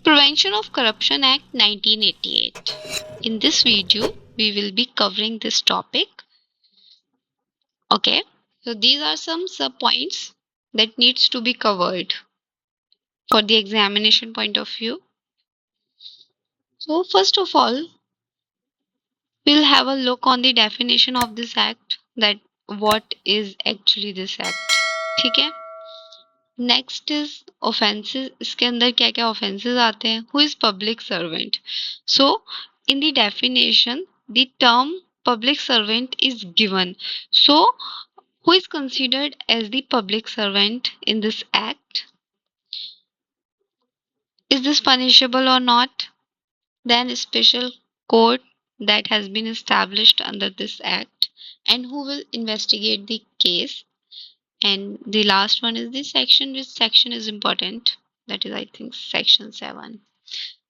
Prevention of Corruption Act 1988. In this video, we will be covering this topic. Okay, so these are some sub points that needs to be covered for the examination point of view. So first of all, we'll have a look on the definition of this act, that what is actually this act. ठीक है. Next is offences. इसके अंदर क्या क्या offences आते हैं. Who is public servant. So in the definition the term public servant is given. So who is considered as the public servant in this act? Is this punishable or not? Then special court that has been established under this act, and who will investigate the case. And the last one is the section. Which section is important? That is, I think, section 7.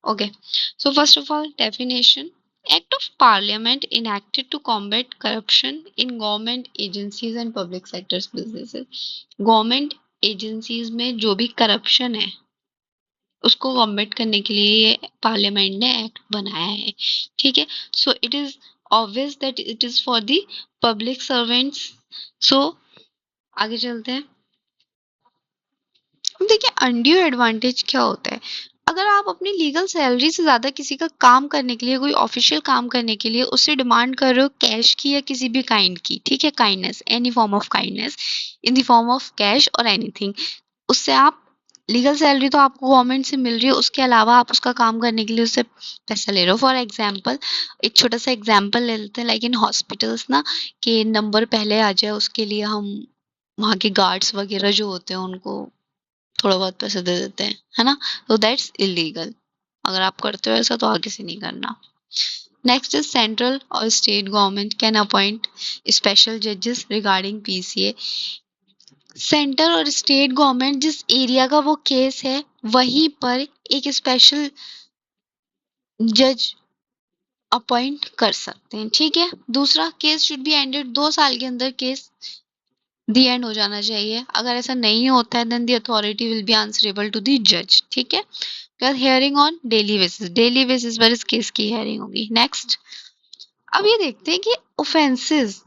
Okay. So first of all, definition. Act of Parliament enacted to combat corruption in government agencies and public sectors businesses. Government agencies में जो भी corruption है उसको combat करने के लिए ये parliament ने एक्ट बनाया है. ठीक है. So it is obvious that it is for the public servants. So आगे चलते हैं. अब देखिए अनड्यू एडवांटेज क्या होता है. अगर आप अपनी लीगल सैलरी से ज्यादा किसी का काम करने के लिए, कोई ऑफिशियल काम करने के लिए उससे डिमांड कर रहे हो कैश की या किसी भी काइंड की, ठीक है, kindness, any form of kindness in the form of cash और एनीथिंग, उससे आप लीगल सैलरी तो आपको गवर्नमेंट से मिल रही है, उसके अलावा आप उसका काम करने के लिए उससे पैसा ले रहे हो. फॉर एग्जांपल, एक छोटा सा एग्जांपल ले लेते हैं. लाइक इन हॉस्पिटल्स ना, कि नंबर पहले आ जाए उसके लिए हम वहाँ के गार्ड्स वगैरह जो होते हैं उनको थोड़ा बहुत पैसे दे देते हैं, है ना. तो दैट्स इलीगल. अगर आप करते हो ऐसा तो आगे से नहीं करना. नेक्स्ट इज सेंट्रल और state government can appoint special जजेस रिगार्डिंग पीसीए. सेंटर और स्टेट गवर्नमेंट जिस एरिया का वो केस है वहीं पर एक स्पेशल जज अपॉइंट कर सकते हैं. ठीक है. दूसरा, केस शुड बी एंडेड 2 साल के अंदर. केस दी एंड हो जाना चाहिए. अगर ऐसा नहीं होता है then the authority will be answerable to the जज. ठीक है. हियरिंग ऑन डेली बेसिस पर इस केस की हियरिंग होगी. नेक्स्ट, अब ये देखते हैं कि ऑफेंसेस,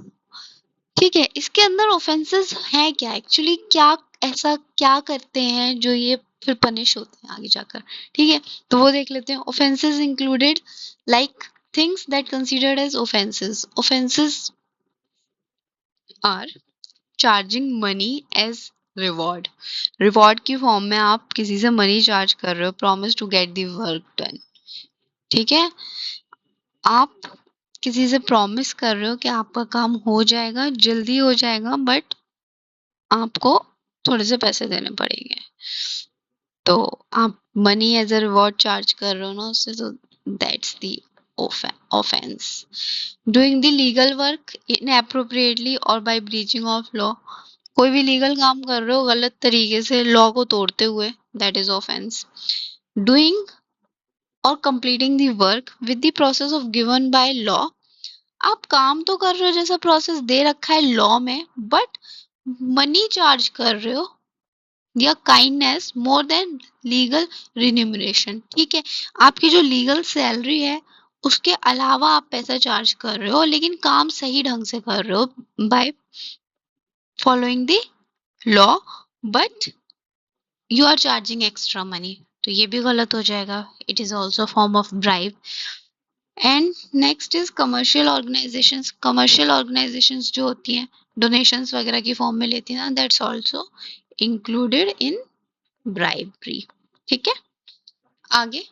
ठीक है, इसके अंदर ऑफेंसेस हैं क्या एक्चुअली, क्या ऐसा क्या करते हैं जो ये फिर पनिश होते हैं आगे जाकर. ठीक है. तो वो देख लेते हैं. Offences included like things that considered as offences. Offences are charging money as reward. Reward की फॉर्म में आप किसी से मनी चार्ज कर रहे हो, promise to get the work done. ठीक है. आप किसी से प्रॉमिस कर रहे हो कि आपका काम हो जाएगा, जल्दी हो जाएगा, बट आपको थोड़े से पैसे देने पड़ेंगे. तो आप money as a reward charge कर रहे हो ना उससे, तो that's the offense. Doing the legal work inappropriately or by breaching of law. कोई भी लीगल काम कर रहे हो गलत तरीके से, लॉ को तोड़ते हुए, दैट इज ऑफेंस. डूइंग और completing the work with the process of given by law. आप काम तो कर रहे हो जैसा प्रोसेस दे रखा है लॉ में, बट मनी चार्ज कर रहे हो या kindness more than legal remuneration. ठीक है. आपकी जो लीगल सैलरी है उसके अलावा आप पैसा चार्ज कर रहे हो, लेकिन काम सही ढंग से कर रहे हो by following the law, but you are charging extra money. तो ये भी गलत हो जाएगा. It is also form of bribe. And next is commercial organisations. Commercial organisations जो होती हैं डोनेशंस वगैरह की फॉर्म में लेती हैं ना, that's also included in bribery. ठीक है. आगे,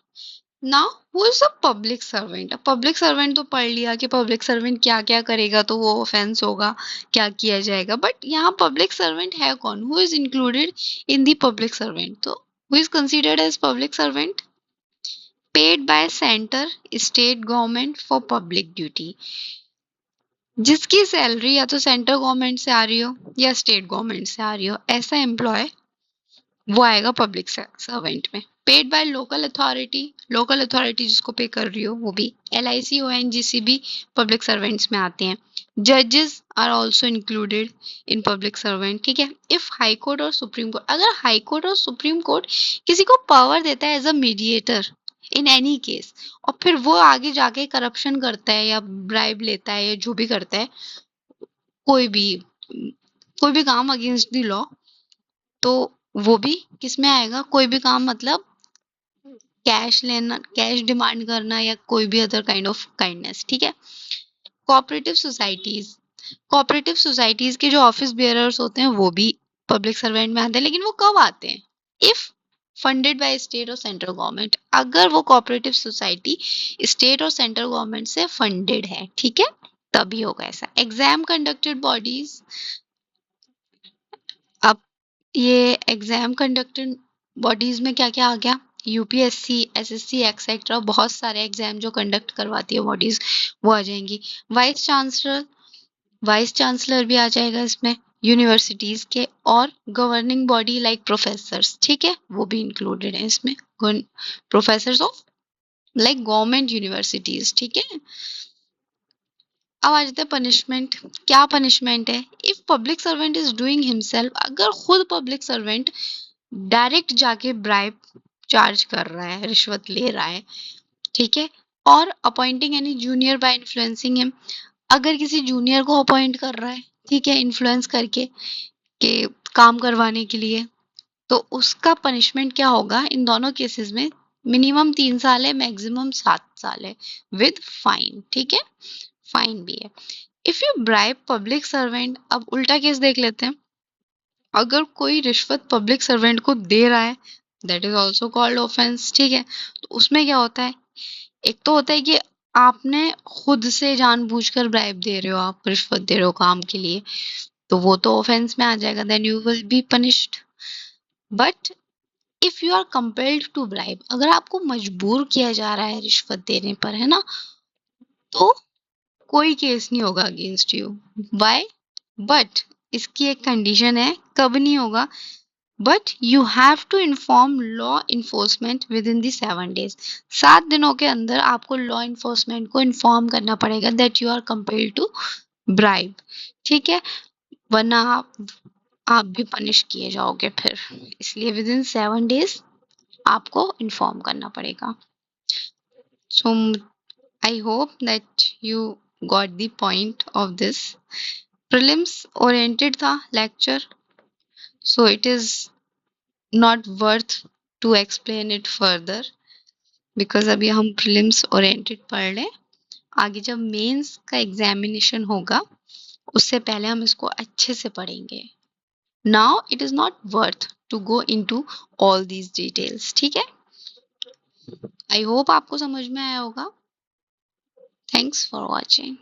now who is a public servant. Public servant तो पढ़ लिया कि पब्लिक सर्वेंट क्या क्या करेगा तो वो ऑफेंस होगा, क्या किया जाएगा, बट यहाँ पब्लिक सर्वेंट है कौन, who is included in the public servant. तो who is considered as public servant? Paid by centre state government for public duty. जिसकी सैलरी या तो सेंट्रल गवर्नमेंट से आ रही हो या स्टेट गवर्नमेंट से आ रही हो, ऐसा एम्प्लॉय वो आएगा पब्लिक सर्वेंट में. Paid by local authority. Local authority जिसको पे कर रही हो वो भी LIC ONGC भी पब्लिक सर्वेंट्स में आते हैं. जजेस are also included in public servant, ठीक है। इफ हाई कोर्ट और सुप्रीम कोर्ट, अगर हाई कोर्ट और सुप्रीम कोर्ट किसी को पावर देता है as a mediator in any case, और फिर वो आगे जाके करप्शन करता है या ब्राइब लेता है या जो भी करता है, कोई भी कोई भी काम अगेंस्ट द लॉ, तो वो भी किस में आएगा? कोई भी काम मतलब कैश लेना, कैश डिमांड करना या कोई भी अदर काइंड ऑफ काइंडनेस, ठीक है। कोऑपरेटिव सोसाइटीज, कोऑपरेटिव सोसाइटीज के जो ऑफिस बेयरर्स होते हैं वो भी पब्लिक सर्वेंट में आते हैं, लेकिन वो कब आते हैं? इफ फंडेड बाय स्टेट और सेंट्रल गवर्नमेंट, अगर वो कोऑपरेटिव सोसाइटी स्टेट और सेंट्रल गवर्नमेंट से फंडेड है, ठीक है, तभी होगा ऐसा। एग्जाम कंडक्टेड बॉडीज, अब ये एग्जाम कंडक्टेड बॉडीज में क्या क्या आ गया? यूपीएससी, एसएससी एक्सेट्रा, बहुत सारे एग्जाम जो कंडक्ट करवाती है बॉडीज, वो आ जाएंगी। वाइस चांसलर, वाइस चांसलर भी आ जाएगा इसमें यूनिवर्सिटीज के, और गवर्निंग बॉडी लाइक प्रोफेसर्स, ठीक है, वो भी इंक्लूडेड है इसमें, professors of like government universities, ठीक है। अब आ जाते हैं पनिशमेंट। क्या पनिशमेंट है? If public servant is doing himself, अगर खुद पब्लिक सर्वेंट डायरेक्ट जाके ब्राइब चार्ज कर रहा है, रिश्वत ले रहा है, ठीक है, और appointing any junior by influencing him, अगर किसी जूनियर को अपॉइंट कर रहा है, ठीक है, इन्फ्लुएंस करके के काम करवाने के लिए, तो उसका पनिशमेंट क्या होगा? इन दोनों केसेस में मिनिमम 3 साल है, मैक्सिमम 7 साल है, विद फाइन, ठीक है, फाइन भी है। If you bribe public servant, अब उल्टा केस देख लेते हैं। अगर कोई रिश्वत पब्लिक सर्वेंट को दे रहा है, that is also called offence, ठीक है। तो उसमें क्या होता है? एक तो होता है कि आपने खुद से जानबूझकर ब्राइब दे रहे हो, आप रिश्वत दे रहे हो काम के लिए, तो वो तो ऑफेंस में आ जाएगा, then you will be punished. But if you are compelled to bribe, अगर आपको मजबूर किया जा रहा है रिश्वत देने पर, है ना, तो कोई केस नहीं होगा अगेंस्ट यू। बाय, बट इसकी एक कंडीशन है, कब नहीं होगा? But you have to inform law enforcement within the 7 days, 7 दिनों के अंदर आपको लॉ इन्फोर्समेंट को इन्फॉर्म करना पड़ेगा that you are compelled to bribe, ठीक है, वरना आप भी पनिश किए जाओगे फिर, इसलिए विद इन 7 days आपको इन्फॉर्म करना पड़ेगा। So I hope that you got the point of this. Prelims oriented था lecture, so it is not worth to explain it further, because अभी हम prelims oriented पढ़ रहे हैं। आगे जब मेंस का एग्जामिनेशन होगा उससे पहले हम इसको अच्छे से पढ़ेंगे। Now it is not worth to go into all these details, ठीक है। आई होप आपको समझ में आया होगा। Thanks for watching.